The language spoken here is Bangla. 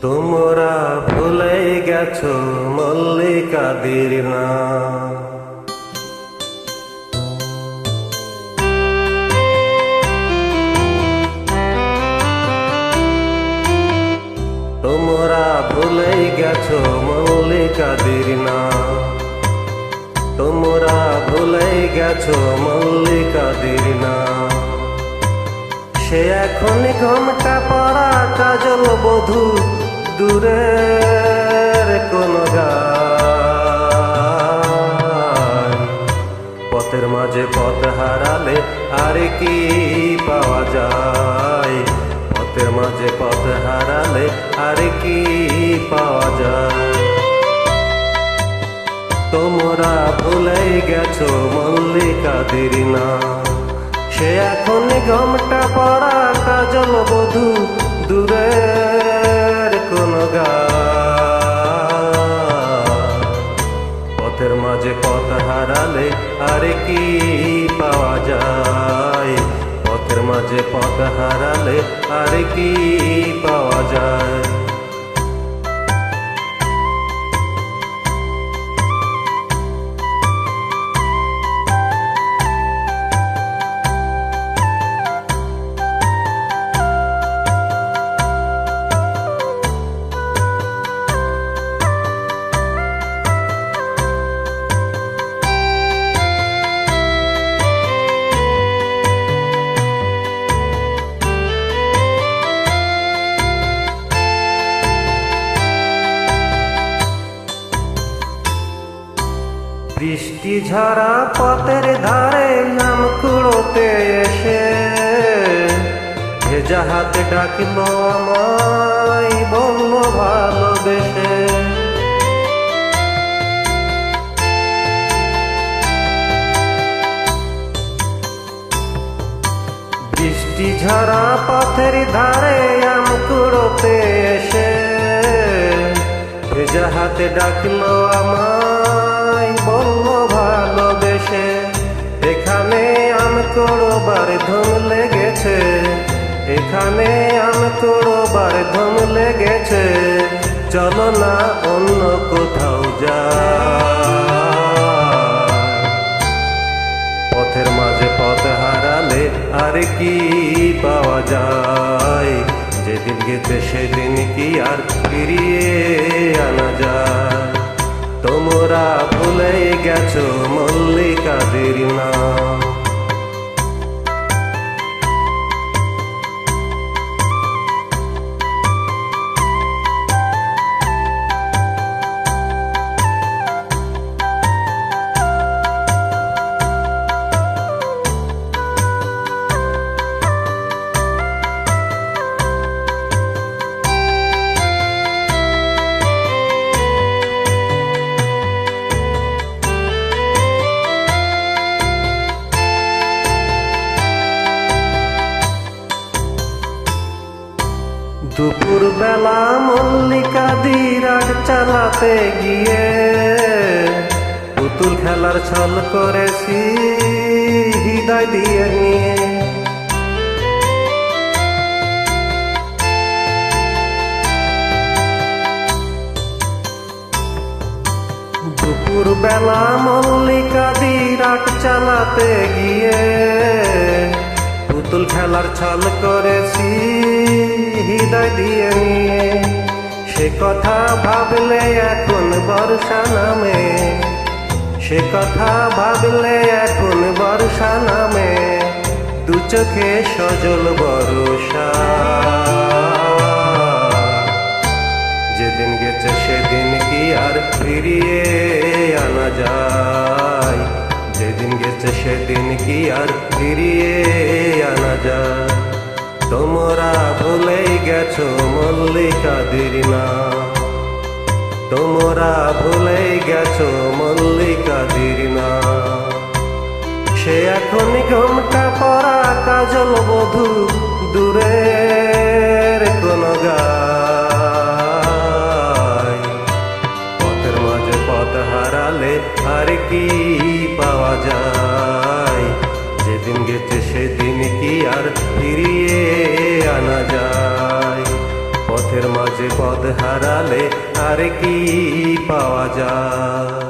তোমরা ভুলে গেছো মল্লিকাদের নাম। তোমরা ভুলে গেছো মল্লিকাদের নাম। তোমরা ভুলে গেছো মল্লিকাদের নাম। সে এখন ঘোমটা পরা কাজল বধূ দূরের কোন গায়। পথের মাঝে পথ হারালে আর কি পাওয়া যায়। পথের মাঝে পথ হারালে আর কি পাওয়া যায়। তোমরা ভুলে গেছো মল্লিকাদের নাম। সে এখন ঘোমটা পরা কাজল বধূ দূরের কোন গায়। পথের মাঝে পথ হারালে আর কি পাওয়া যায়। পথের মাঝে পথ হারালে আর কি পাওয়া যায়। বৃষ্টি ঝরা পথের ধারে নাম কুড়োতে এসে ভেজা হাতে ডাকলো আমায়, বলল ভালোবেসে। বৃষ্টি ঝরা পথের ধারে আম কুড়োতে এসে ভেজা হাতে ডাকলো আমায়, বলল ভালোবেসে। এখানে আম কুড়োবার ধুম লেগেছে। এখানে আম কুড়োবার ধুম লেগেছে। চলো না অন্য কোথাও যাই। পথের মাঝে পথ হারালে আর কি পাওয়া যায়। যেদিন গেছে সেদিন কি আর ফিরিয়ে আনা যায়। তোমরা ভুলে গেছো মল্লিকাদের নাম। দুপুর বেলা মল্লিকাদের আগ চালাতে গিয়ে পুতুল খেলার ছল করেছি হৃদয় দিয়ে নিয়ে। দুপুর বেলা মল্লিকাদের আগ চালাতে গিয়ে পুতুল খেলার ছল করেছি হৃদয় দিয়ে নিয়ে। সে কথা ভাবলে এখন বর্ষা নামে। সে কথা ভাবলে এখন বর্ষা নামে। দু চোখে সজল বর্ষা। যেদিন গেছে সেদিন কি আর ফিরিয়ে আনা যায়। যেদিন গেছে সেদিন কি আর ফিরিয়ে আনা যায়। তোমরা ভুলে গেছো মল্লিকাদের নাম। তোমরা ভুলে গেছো মল্লিকাদের নাম। সে এখন ঘোমটা পরা কাজল বধূ দূরের কোন গায়। পথের মাঝে পথ হারালে আর কি পাওয়া যায়। যেদিন গেছে সেদিন কি আর ফিরিয়ে আনা যায়। পথের মাঝে মাঝে পথ হারালে আর কি পাওয়া যায়।